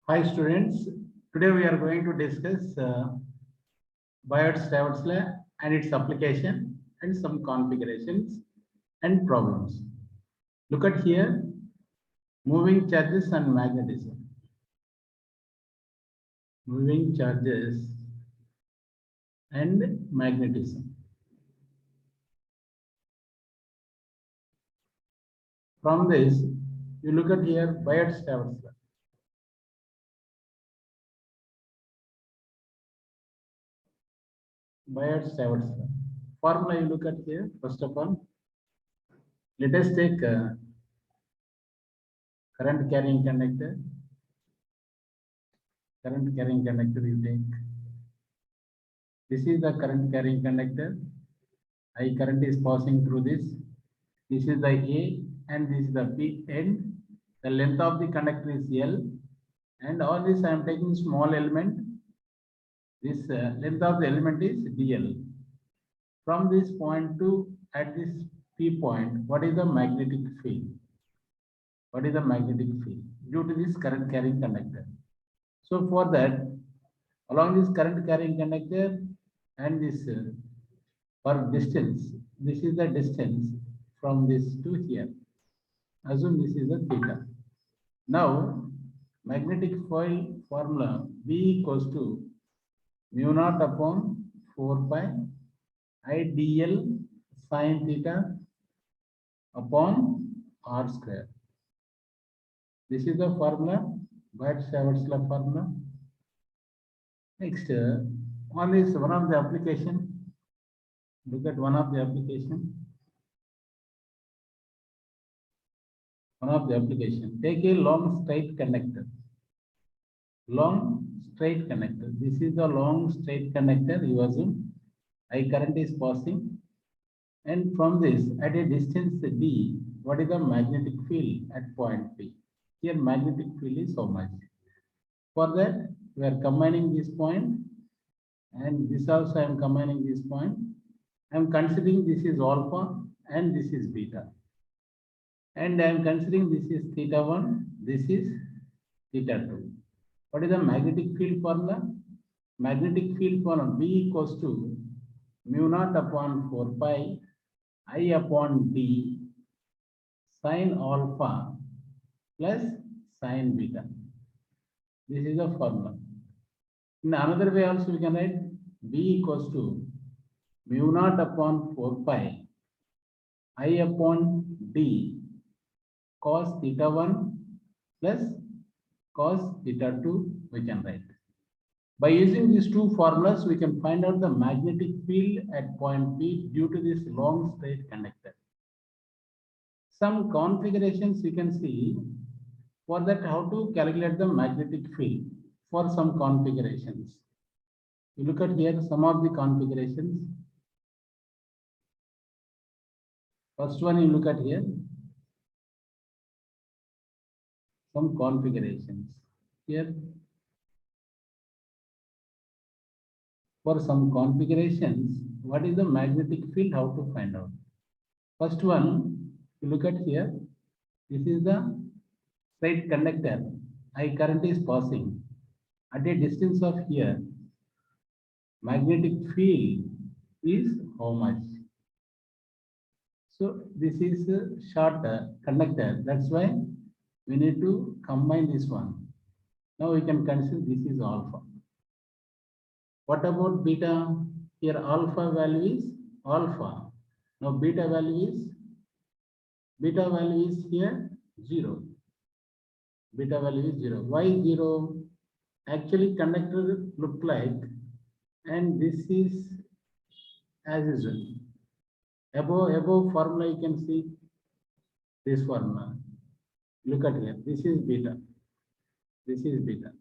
Hi students, today we are going to discuss Biot-Savart's law and its application and some configurations and problems. Look at here, moving charges and magnetism. Moving charges and magnetism. From this, you look at here Biot-Savart's law. Biot-Savart's law. Formula you look at here, first of all, let us take current carrying conductor. Current carrying conductor you take. This is the current carrying conductor. I current is passing through this. This is the A and this is the B end. The length of the conductor is L. And all this I am taking small element. This length of the element is DL. From this point to at this P point, what is the magnetic field? What is the magnetic field due to this current carrying conductor? So for that, along this current carrying conductor and this for distance, this is the distance from this to here. Assume this is the theta. Now, magnetic field formula V equals to mu naught upon 4 pi I dl sine theta upon r square. This is the formula, Biot-Savart's law formula. Next, on this one of the application, look at one of the application. One of the application. Take a long straight conductor. Long straight conductor. This is the long straight conductor. You assume I current is passing, and from this at a distance d, what is the magnetic field at point P? Here magnetic field is so much. For that, we are combining this point, and this also I am combining this point. I am considering this is alpha and this is beta. And I am considering this is theta 1, this is theta 2. What is the magnetic field formula? Magnetic field formula B equals to mu naught upon 4 pi I upon d sine alpha plus sine beta. This is the formula. In another way also we can write B equals to mu naught upon 4 pi I upon d cos theta 1 plus cos theta 2 we can write. By using these two formulas, we can find out the magnetic field at point P due to this long straight conductor. Some configurations you can see. For that, how to calculate the magnetic field for some configurations. You look at here some of the configurations. First one you look at here. Some configurations. Here, for some configurations, what is the magnetic field, how to find out? First one, you look at here, this is the straight conductor, I current is passing. At a distance of here, magnetic field is how much? So this is a short conductor, that's why we need to combine this one. Now we can consider this is alpha. What about beta? Here alpha value is alpha. Now beta value is here 0. Beta value is 0. Why 0? Actually conductor look like, and this is as usual. Above formula you can see this formula. Look at here. This is beta. This is beta.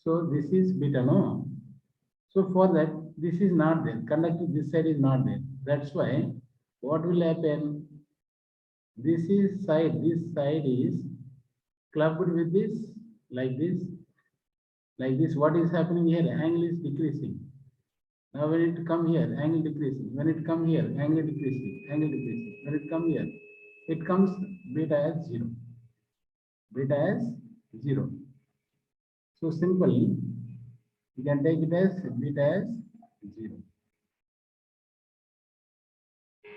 So this is beta, no? So for that, this is not there. Conductor this side is not there. That's why what will happen? This side is clubbed with this, like this, like this. What is happening here? Angle is decreasing. Now when it come here, angle decreasing. When it come here, angle decreasing, angle decreasing. When it come here, it comes beta as 0. Beta as 0. So simply, you can take it as beta as 0.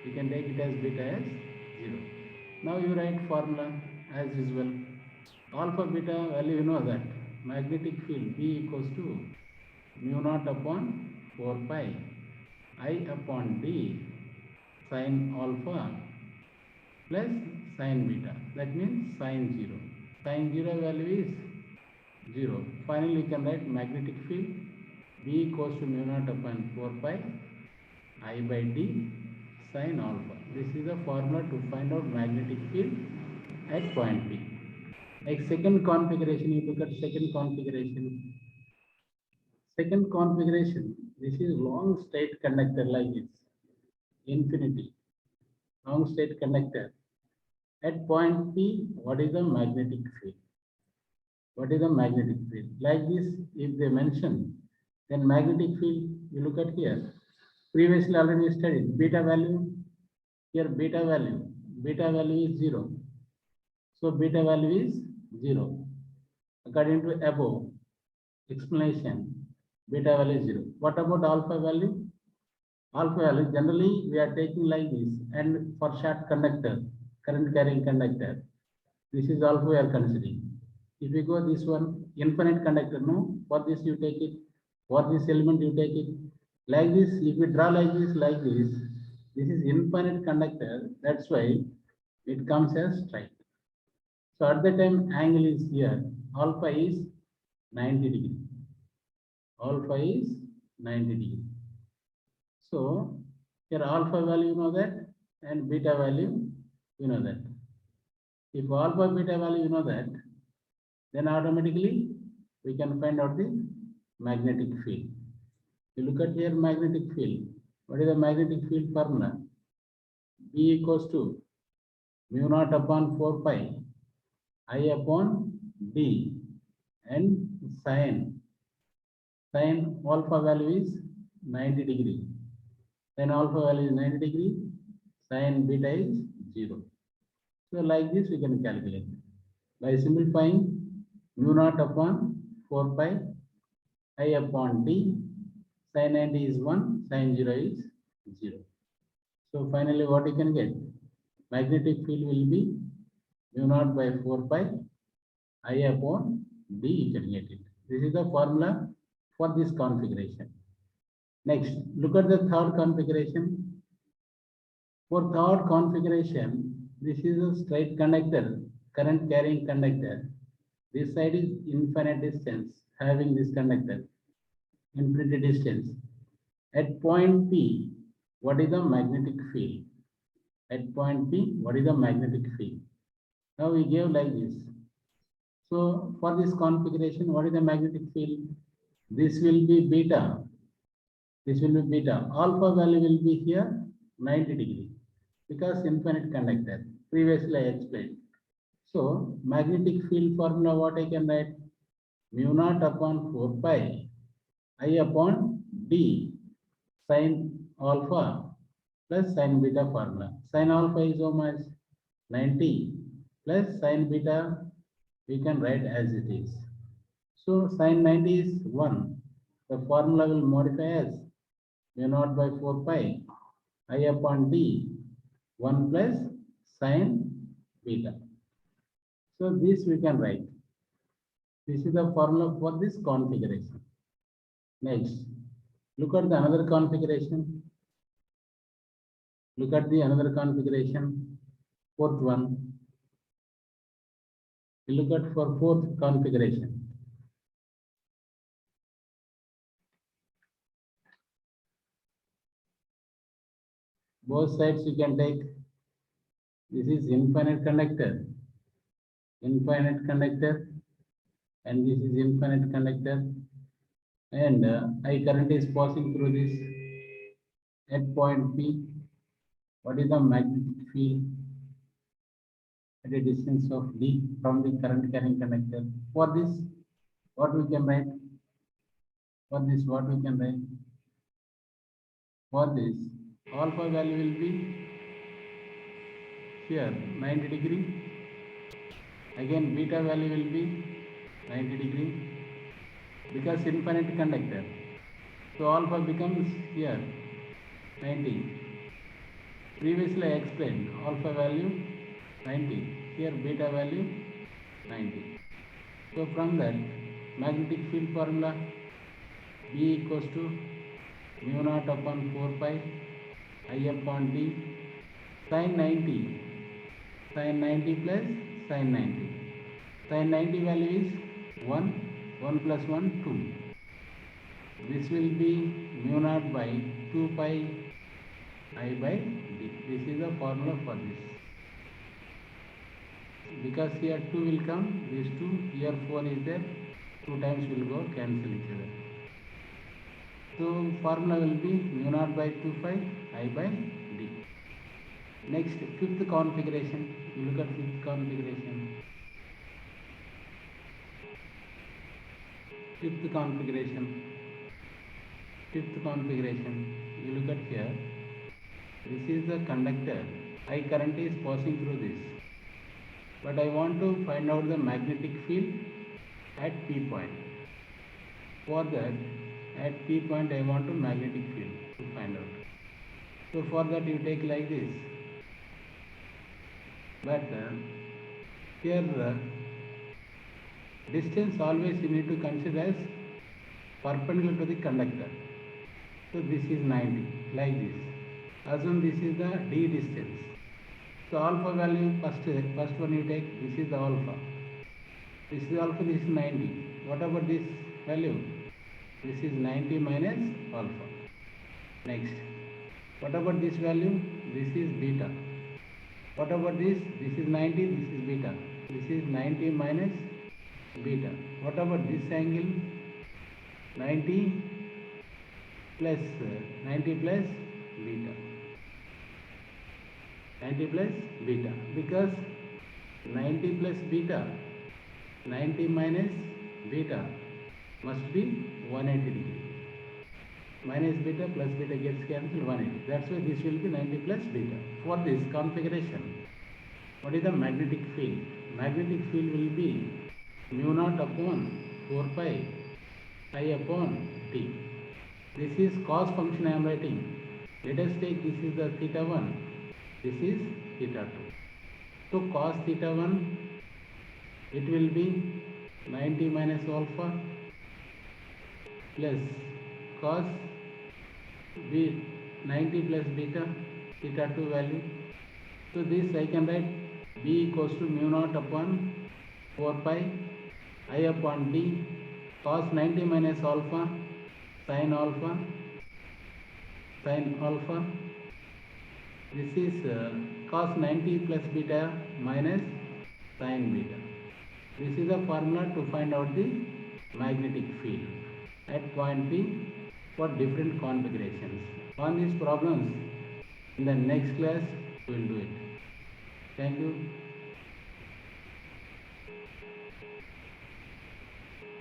You can take it as beta as 0. Now you write formula as usual. Alpha beta value, you know that magnetic field B equals to mu naught upon 4 pi I upon D sin alpha plus sin beta. That means sin 0. Sin 0 value is 0. Finally, you can write magnetic field B equals to mu naught upon 4 pi I by D sin alpha. This is the formula to find out magnetic field at point P. Like second configuration, you look at second configuration. Second configuration, this is long straight conductor like this, infinity, long straight conductor. At point P, what is the magnetic field? What is the magnetic field? Like this, if they mention, then magnetic field, you look at here. Previously already studied, beta value, here beta value is 0. So beta value is 0. According to above explanation, beta value is 0. What about alpha value? Alpha value, generally we are taking like this, and for short conductor, current carrying conductor, this is alpha we are considering. If you go this one, infinite conductor, no, for this you take it, for this element you take it. Like this, if you draw like this is infinite conductor, that's why it comes as straight. So at the time angle is here, alpha is 90 degree. Alpha is 90 degree. So here alpha value you know that, and beta value you know that. If alpha beta value you know that, then automatically we can find out the magnetic field. You look at here magnetic field. What is the magnetic field formula? B equals to mu naught upon 4 pi I upon D and sin alpha value is 90 degree. Sin alpha value is 90 degree, sin beta is 0. So like this we can calculate. By simplifying, mu naught upon 4 pi I upon D, sin 90 is 1, sin 0 is 0. So finally what you can get? Magnetic field will be mu naught by 4 pi I upon D, you can get it. This is the formula for this configuration. Next, look at the third configuration. For third configuration, this is a straight conductor, current carrying conductor. This side is infinite distance, having this conductor, infinite distance. At point P, what is the magnetic field? At point P, what is the magnetic field? Now we give like this. So for this configuration, what is the magnetic field? This will be beta. This will be beta. Alpha value will be here 90 degree because infinite conductor. Previously I explained. So magnetic field formula what I can write? Mu naught upon 4 pi I upon D sin alpha plus sin beta formula. Sin alpha is how much? 90 plus sin beta we can write as it is. So sin 90 is 1. The formula will modify as mu naught by 4 pi I upon D 1 plus sin beta. So this we can write. This is the formula for this configuration. Next, look at the another configuration. Look at the another configuration, fourth one. We look at for fourth configuration. Both sides you can take. This is infinite conductor, and this is infinite conductor, and I current is passing through this at point P. What is the magnetic field at a distance of D from the current carrying conductor? For this, what we can write? For this, what we can write? For this, alpha value will be here 90 degree. Again, beta value will be 90 degree. because infinite conductor. So alpha becomes here 90. Previously I explained alpha value 90. Here beta value 90. So from that magnetic field formula B equals to mu naught upon 4 pi I upon D sin 90. Sin 90 plus sin 90. Sin 90 value is 1. 1 plus 1 2. This will be mu naught by 2 pi I by D. This is the formula for this. Because here 2 will come, this 2, here 4 is there, 2 times will go, cancel each other. So formula will be mu naught by 2 pi I by D. Next, fifth configuration. You look at fifth configuration. Fifth configuration. You look at here. This is the conductor. I current is passing through this. But I want to find out the magnetic field at P point. For that, at P point I want to magnetic field to find out. So for that you take like this. But here distance always you need to consider as perpendicular to the conductor. So this is 90, like this. Assume this is the D distance. So alpha value, first one you take, this is the alpha. This is alpha, this is 90. What about this value? This is 90 minus alpha. Next. What about this value? This is beta. What about this? This is 90, this is beta. This is 90 minus beta. What about this angle? 90 plus beta. 90 plus beta. Because 90 plus beta, 90 minus beta must be 180 degree. Minus beta plus beta gets cancelled 180. That's why this will be 90 plus beta. For this configuration, what is the magnetic field? Magnetic field will be mu naught upon 4 pi I upon T. This is cos function I am writing. Let us take this is the theta 1, this is theta 2. So cos theta 1, it will be 90 minus alpha plus cos B 90 plus beta, theta 2 value. So this I can write B equals to mu naught upon 4 pi I upon D cos 90 minus alpha sin alpha. This is cos 90 plus beta minus sin beta. This is the formula to find out the magnetic field at point P for different configurations. On these problems, in the next class, we will do it. Thank you.